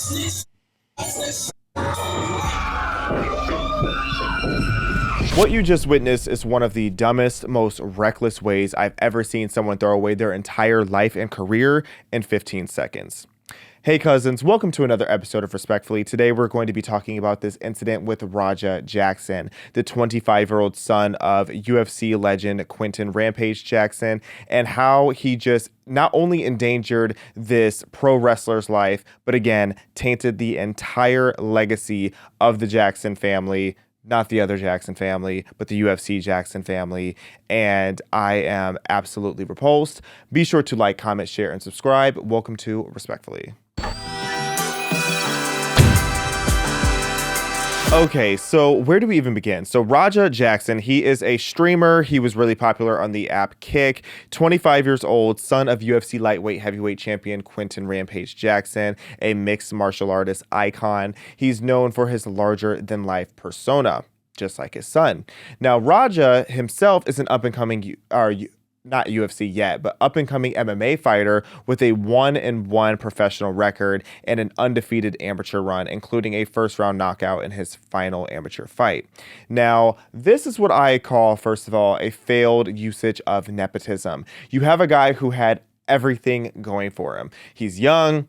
What you just witnessed is one of the dumbest, most reckless ways I've ever seen someone throw away their entire life and career in 15 seconds. Hey cousins, welcome to another episode of Respectfully. Today we're going to be talking about this incident with Raja Jackson, the 25-year-old son of UFC legend Quinton Rampage Jackson, and how he just not only endangered this pro wrestler's life, but again, tainted the entire legacy of the Jackson family. Not the other Jackson family, but the UFC Jackson family. And I am absolutely repulsed. Be sure to like, comment, share, and subscribe. Welcome to Respectfully. Okay, so where do we even begin? So Raja Jackson, he is a streamer. He was really popular on the app Kick. 25 years old, son of UFC lightweight heavyweight champion Quinton Rampage Jackson, a mixed martial artist icon. He's known for his larger-than-life persona, just like his son. Now, Raja himself is an up-and-coming, not UFC yet, but up-and-coming MMA fighter with a 1-1 professional record and an undefeated amateur run, including a first-round knockout in his final amateur fight. Now, this is what I call, first of all, a failed usage of nepotism. You have a guy who had everything going for him. He's young.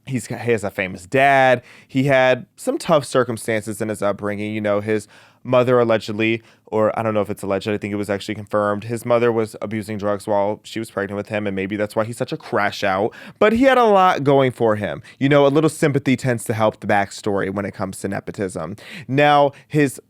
He has a famous dad. He had some tough circumstances in his upbringing. You know, his mother allegedly, or I don't know if it's alleged, I think it was actually confirmed, his mother was abusing drugs while she was pregnant with him, and maybe that's why he's such a crash out. But he had a lot going for him. You know, a little sympathy tends to help the backstory when it comes to nepotism. Now, his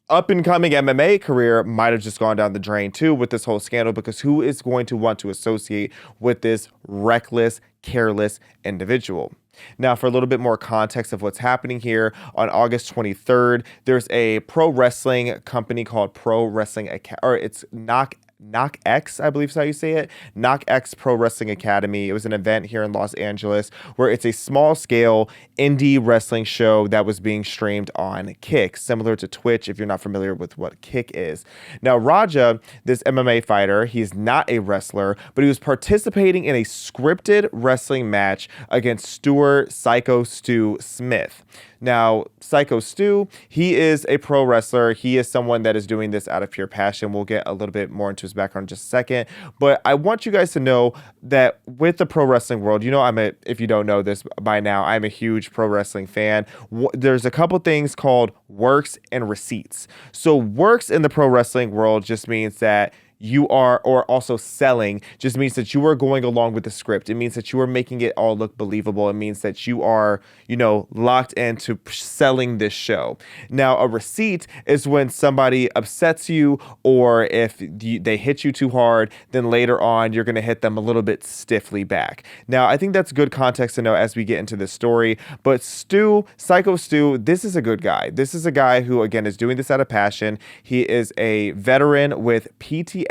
up-and-coming MMA career might have just gone down the drain too with this whole scandal, because who is going to want to associate with this reckless, careless individual? Now, for a little bit more context of what's happening here, on August 23rd, there's a pro wrestling company called Pro Wrestling or it's KnokX, I believe is how you say it. KnokX Pro Wrestling Academy. It was an event here in Los Angeles where it's a small-scale indie wrestling show that was being streamed on Kick, similar to Twitch if you're not familiar with what Kick is. Now, Raja, this MMA fighter, he's not a wrestler, but he was participating in a scripted wrestling match against Stuart Syko Stu Smith. Now, Syko Stu, he is a pro wrestler. He is someone that is doing this out of pure passion. We'll get a little bit more into his background in just a second. But I want you guys to know that with the pro wrestling world, you know, if you don't know this by now, I'm a huge pro wrestling fan. There's a couple things called works and receipts. So works in the pro wrestling world just means that you are, or also selling, just means that you are going along with the script. It means that you are making it all look believable. It means that you are, you know, locked into selling this show. Now, a receipt is when somebody upsets you, or if they hit you too hard, then later on, you're going to hit them a little bit stiffly back. Now, I think that's good context to know as we get into this story. But Syko Stu, this is a good guy. This is a guy who, again, is doing this out of passion. He is a veteran with PTSD,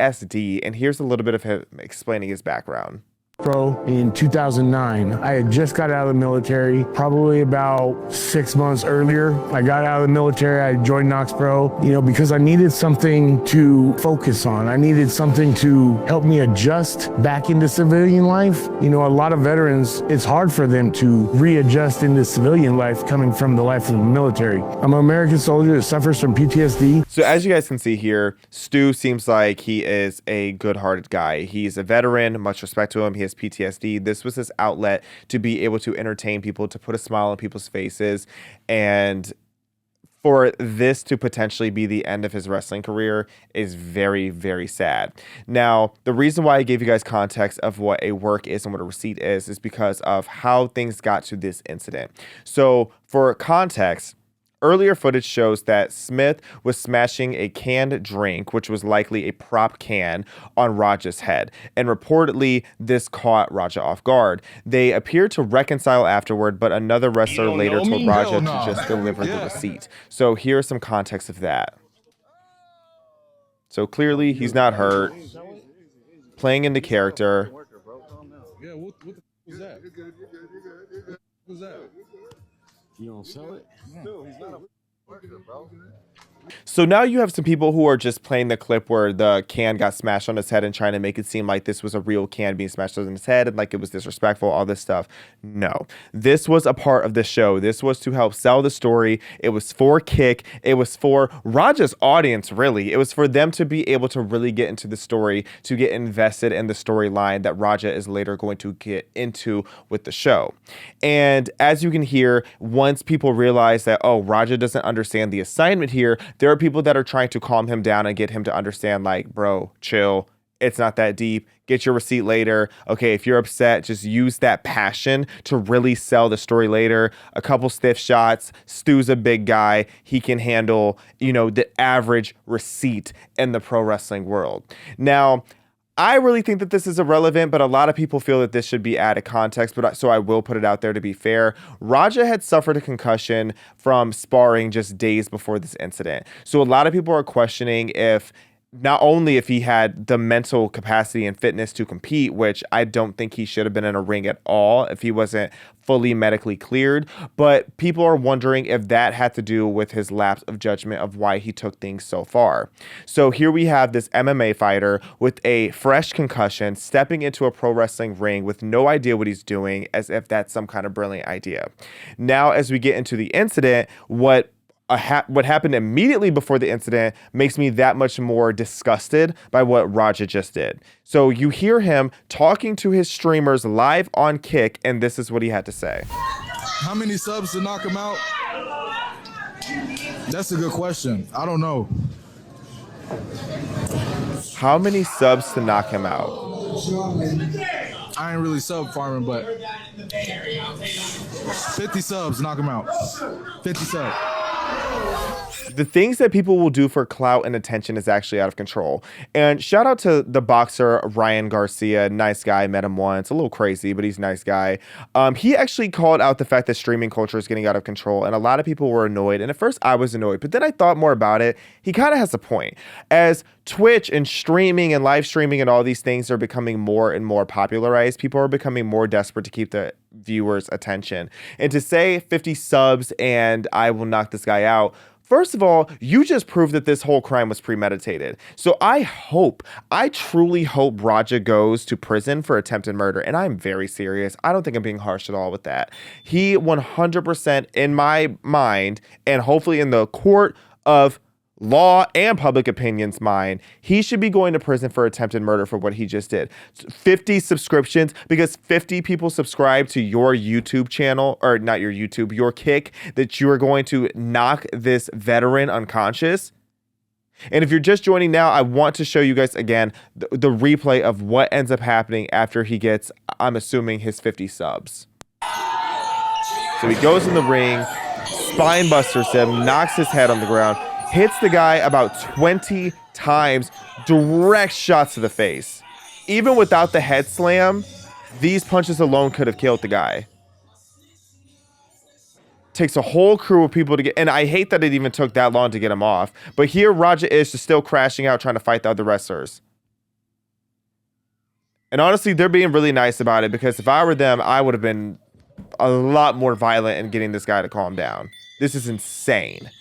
and here's a little bit of him explaining his background. Pro in 2009. I had just got out of the military, probably about 6 months earlier. I got out of the military, I joined KnokX Pro, you know, because I needed something to focus on. I needed something to help me adjust back into civilian life. You know, a lot of veterans, it's hard for them to readjust into civilian life coming from the life of the military. I'm an American soldier that suffers from PTSD. So as you guys can see here, Stu seems like he is a good-hearted guy. He's a veteran, much respect to him. He has PTSD. This was his outlet to be able to entertain people, to put a smile on people's faces, and for this to potentially be the end of his wrestling career is very, very sad. Now, the reason why I gave you guys context of what a work is and what a receipt is because of how things got to this incident. So for context, earlier footage shows that Smith was smashing a canned drink, which was likely a prop can, on Raja's head. And reportedly, this caught Raja off guard. They appeared to reconcile afterward, but another wrestler later told Raja to just deliver the receipt. So here's some context of that. So clearly, he's not hurt. Playing into character. Yeah, what was that? Who's that? You don't sell it? No, he's not a worker, bro. So now you have some people who are just playing the clip where the can got smashed on his head and trying to make it seem like this was a real can being smashed on his head and like it was disrespectful, all this stuff. No, this was a part of the show. This was to help sell the story. It was for Kick. It was for Raja's audience, really. It was for them to be able to really get into the story, to get invested in the storyline that Raja is later going to get into with the show. And as you can hear, once people realize that, oh, Raja doesn't understand the assignment here, there are people that are trying to calm him down and get him to understand, like, bro, chill. It's not that deep. Get your receipt later. Okay, if you're upset, just use that passion to really sell the story later. A couple stiff shots. Stu's a big guy. He can handle, the average receipt in the pro wrestling world. Now, I really think that this is irrelevant, but a lot of people feel that this should be added context, so I will put it out there to be fair. Raja had suffered a concussion from sparring just days before this incident. So a lot of people are questioning if not only if he had the mental capacity and fitness to compete, which I don't think he should have been in a ring at all if he wasn't fully medically cleared, but people are wondering if that had to do with his lapse of judgment of why he took things so far. So here we have this MMA fighter with a fresh concussion stepping into a pro wrestling ring with no idea what he's doing, as if that's some kind of brilliant idea. Now, as we get into the incident, what happened immediately before the incident makes me that much more disgusted by what Raja just did. So you hear him talking to his streamers live on Kick, and this is what he had to say. How many subs to knock him out? That's a good question. I don't know. How many subs to knock him out? I ain't really sub farming, but 50 subs, knock him out. 50 subs. The things that people will do for clout and attention is actually out of control. And shout out to the boxer Ryan Garcia. Nice guy. Met him once. A little crazy, but he's a nice guy. He actually called out the fact that streaming culture is getting out of control. And a lot of people were annoyed. And at first I was annoyed. But then I thought more about it. He kind of has a point. As Twitch and streaming and live streaming and all these things are becoming more and more popularized, people are becoming more desperate to keep the viewers' attention. And to say 50 subs and I will knock this guy out, first of all, you just proved that this whole crime was premeditated. So I truly hope Raja goes to prison for attempted murder. And I'm very serious. I don't think I'm being harsh at all with that. He 100% in my mind, and hopefully in the court of law and public opinion's mind, he should be going to prison for attempted murder for what he just did. 50 subscriptions because 50 people subscribe to your YouTube channel, or not your YouTube, your Kick, that you are going to knock this veteran unconscious. And if you're just joining now, I want to show you guys again the replay of what ends up happening after he gets, I'm assuming, his 50 subs. So he goes in the ring, spine busters him, knocks his head on the ground, hits the guy about 20 times, direct shots to the face. Even without the head slam, these punches alone could have killed the guy. Takes a whole crew of people to get, and I hate that it even took that long to get him off. But here Raja is just still crashing out trying to fight the other wrestlers. And honestly, they're being really nice about it, because if I were them, I would have been a lot more violent in getting this guy to calm down. This is insane.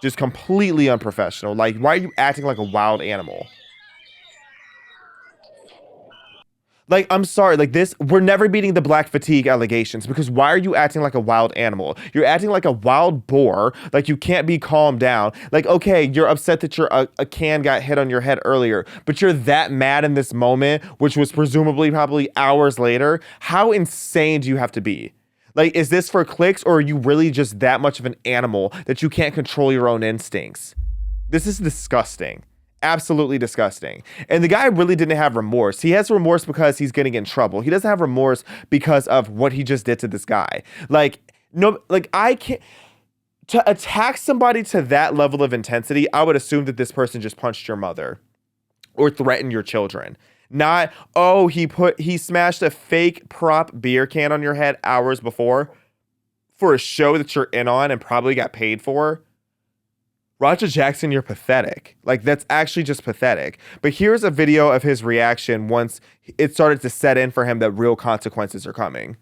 Just completely unprofessional. Like, why are you acting like a wild animal? Like, I'm sorry, like this, we're never beating the black fatigue allegations, because why are you acting like a wild animal? You're acting like a wild boar, like you can't be calmed down. Like, okay, you're upset that a can got hit on your head earlier, but you're that mad in this moment, which was presumably probably hours later. How insane do you have to be? Like, is this for clicks, or are you really just that much of an animal that you can't control your own instincts? This is disgusting. Absolutely disgusting. And the guy really didn't have remorse. He has remorse because he's getting in trouble. He doesn't have remorse because of what he just did to this guy. Like, no, like I can't. To attack somebody to that level of intensity, I would assume that this person just punched your mother or threatened your children. Not, oh, he smashed a fake prop beer can on your head hours before for a show that you're in on and probably got paid for. Raja Jackson, you're pathetic. Like, that's actually just pathetic. But here's a video of his reaction once it started to set in for him that real consequences are coming.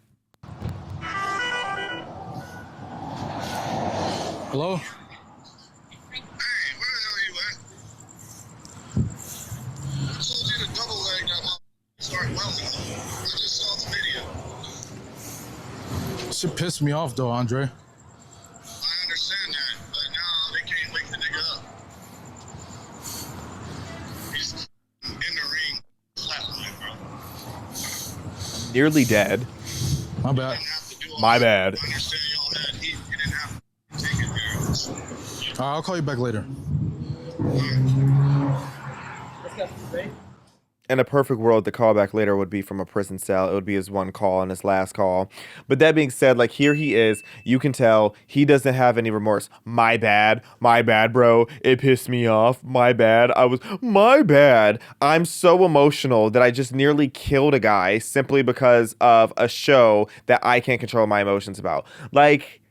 Hello? Hey, where the hell are you at? I told you to double leg that one. Start welding. I just saw the video. Shit pissed me off though, Andre. I understand that, but now they can't wake the nigga up. He's in the ring, flatline, bro. Nearly dead. My bad. Didn't have to do all My that. bad. I understand y'all had heat. You didn't have to take it there. I'll call you back later. In a perfect world, the callback later would be from a prison cell. It would be his one call and his last call. But that being said, like, here he is. You can tell he doesn't have any remorse. My bad, bro. It pissed me off. My bad. My bad. I'm so emotional that I just nearly killed a guy simply because of a show that I can't control my emotions about. Like,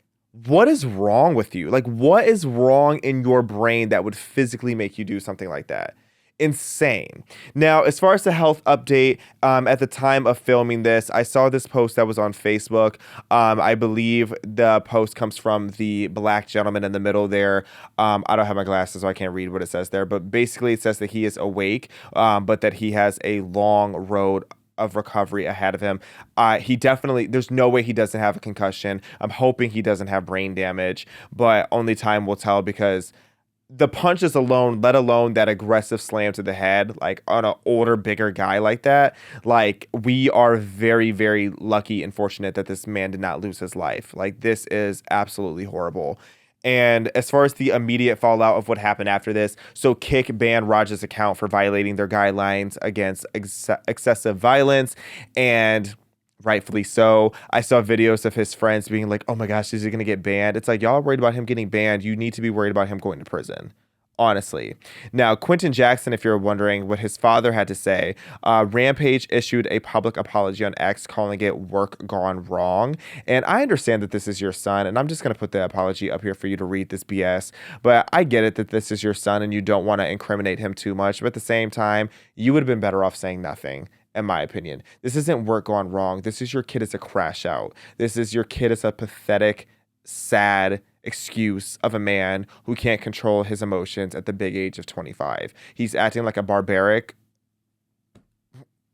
what is wrong with you? Like, what is wrong in your brain that would physically make you do something like that? Insane. Now, as far as the health update, at the time of filming this, I saw this post that was on Facebook. I believe the post comes from the black gentleman in the middle there. I don't have my glasses, so I can't read what it says there. But basically, it says that he is awake, but that he has a long road of recovery ahead of him. He definitely, there's no way he doesn't have a concussion. I'm hoping he doesn't have brain damage, but only time will tell, because the punches alone, let alone that aggressive slam to the head, like on an older, bigger guy like that, like, we are very, very lucky and fortunate that this man did not lose his life. Like, this is absolutely horrible. And as far as the immediate fallout of what happened after this, so Kick banned Raja's account for violating their guidelines against excessive violence, and rightfully so. I saw videos of his friends being like, oh my gosh, is he going to get banned? It's like, y'all are worried about him getting banned. You need to be worried about him going to prison. Honestly. Now, Quinton Jackson, if you're wondering what his father had to say, Rampage issued a public apology on X, calling it work gone wrong. And I understand that this is your son, and I'm just going to put the apology up here for you to read this BS. But I get it that this is your son and you don't want to incriminate him too much. But at the same time, you would have been better off saying nothing. In my opinion, this isn't work gone wrong. This is your kid as a crash out. This is your kid as a pathetic, sad excuse of a man who can't control his emotions at the big age of 25. He's acting like a barbaric.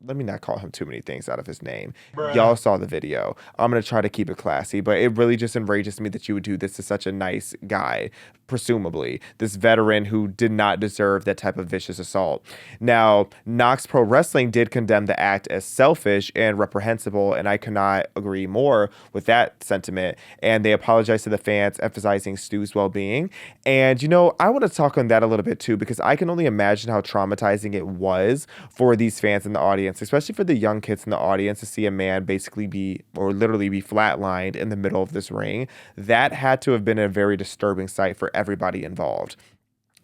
Let me not call him too many things out of his name. Bruh. Y'all saw the video. I'm going to try to keep it classy, but it really just enrages me that you would do this to such a nice guy, presumably. This veteran who did not deserve that type of vicious assault. Now, KnokX Pro Wrestling did condemn the act as selfish and reprehensible, and I cannot agree more with that sentiment. And they apologized to the fans, emphasizing Stu's well-being. And, you know, I want to talk on that a little bit too, because I can only imagine how traumatizing it was for these fans in the audience, especially for the young kids in the audience, to see a man basically be, or literally be, flatlined in the middle of this ring. That had to have been a very disturbing sight for everybody involved.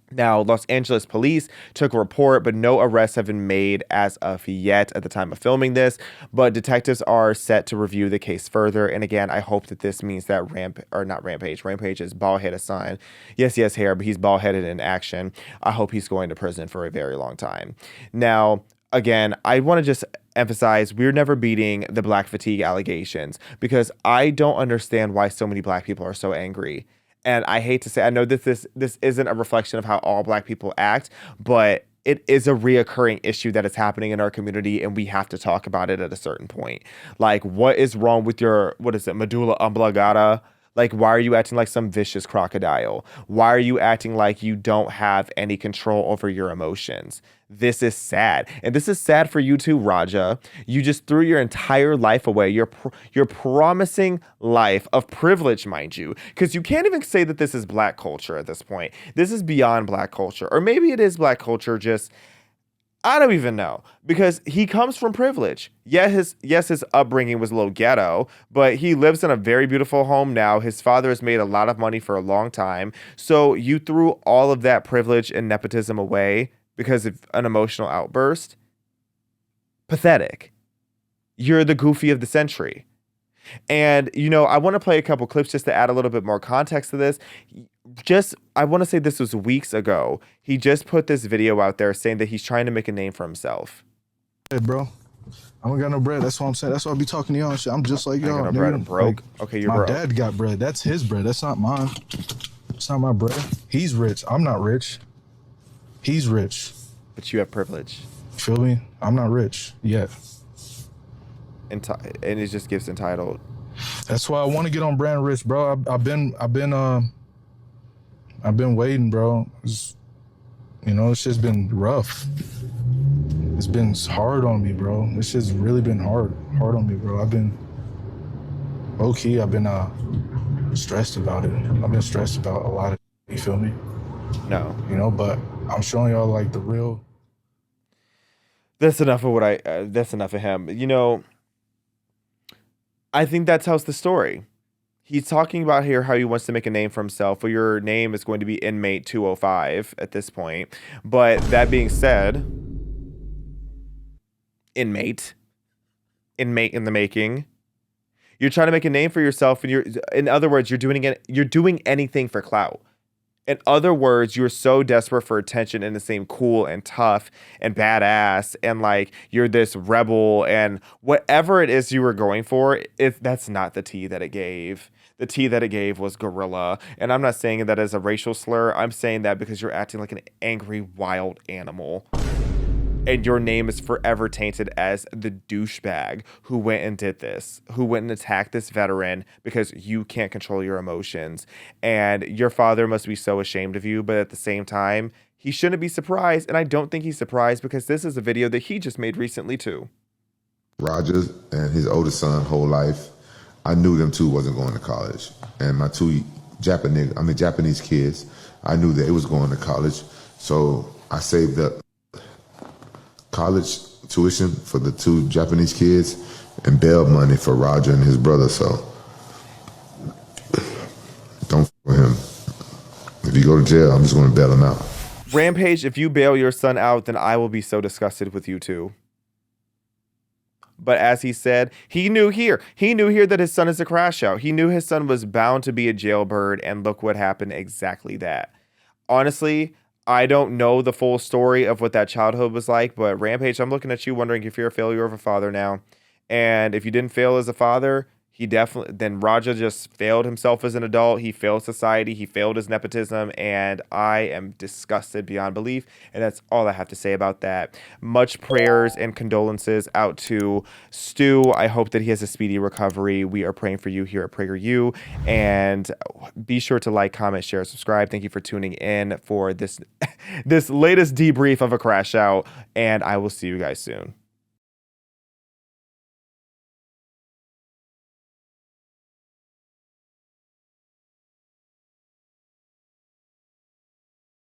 Now, Los Angeles police took a report, but no arrests have been made as of yet at the time of filming this. But detectives are set to review the case further. And again, I hope that this means that Rampage is bald-headed son. Yes, he has hair, but he's bald-headed in action. I hope he's going to prison for a very long time. Now, again, I want to just emphasize, we're never beating the black fatigue allegations, because I don't understand why so many black people are so angry. And I hate to say, I know that this isn't a reflection of how all black people act, but it is a reoccurring issue that is happening in our community, and we have to talk about it at a certain point. Like, what is wrong with your, medulla oblongata? Like, why are you acting like some vicious crocodile? Why are you acting like you don't have any control over your emotions? This is sad. And this is sad for you too, Raja. You just threw your entire life away. Your promising life of privilege, mind you, because you can't even say that this is black culture at this point. This is beyond black culture. Or maybe it is black culture, just, I don't even know, because he comes from privilege. Yeah, his upbringing was a little ghetto, but he lives in a very beautiful home now. His father has made a lot of money for a long time. So you threw all of that privilege and nepotism away because of an emotional outburst? Pathetic. You're the goofy of the century. And, you know, I want to play a couple clips just to add a little bit more context to this. I want to say this was weeks ago. He just put this video out there saying that he's trying to make a name for himself. Hey, bro. I don't got no bread. That's what I'm saying. That's why I be talking to y'all and shit. I'm just like y'all. I got no bread. I'm broke. Like, okay, you're my broke. dad got bread. That's his bread. That's not mine. It's not my bread. He's rich. I'm not rich. He's rich. But you have privilege. Feel me? I'm not rich yet. And it just gets entitled. That's why I want to get on brand rich, bro. I've been waiting, bro. It's just been rough. It's been hard on me, bro. It's just really been hard on me, bro. I've been low key. I've been stressed about it. I've been stressed about a lot of. You feel me? No. But I'm showing y'all like the real. That's enough of that's enough of him. I think that tells the story. He's talking about here how he wants to make a name for himself. Well, your name is going to be Inmate 205 at this point. But that being said, Inmate in the making. You're trying to make a name for yourself, and in other words, you're doing anything for clout. In other words, you're so desperate for attention and to seem cool and tough and badass and like you're this rebel and whatever it is you were going for, that's not the tea that it gave. The tea that it gave was gorilla. And I'm not saying that as a racial slur. I'm saying that because you're acting like an angry, wild animal. And your name is forever tainted as the douchebag who went and did this, who went and attacked this veteran because you can't control your emotions. And your father must be so ashamed of you, but at the same time, he shouldn't be surprised. And I don't think he's surprised because this is a video that he just made recently too. Roger and his oldest son, whole life, I knew them two wasn't going to college. And my two Japanese kids, I knew that it was going to college. So I saved up college tuition for the two Japanese kids and bail money for Roger and his brother. So don't f with him. If you go to jail, I'm just going to bail him out. Rampage, if you bail your son out, then I will be so disgusted with you too. But as he said, he knew here that his son is a crash out. He knew his son was bound to be a jailbird, and look what happened, exactly that. Honestly, I don't know the full story of what that childhood was like, but Rampage, I'm looking at you wondering if you're a failure of a father now. And if you didn't fail as a father, then Raja just failed himself as an adult. He failed society. He failed his nepotism. And I am disgusted beyond belief. And that's all I have to say about that. Much prayers and condolences out to Stu. I hope that he has a speedy recovery. We are praying for you here at PragerU. And be sure to like, comment, share, subscribe. Thank you for tuning in for this latest debrief of a crash out. And I will see you guys soon.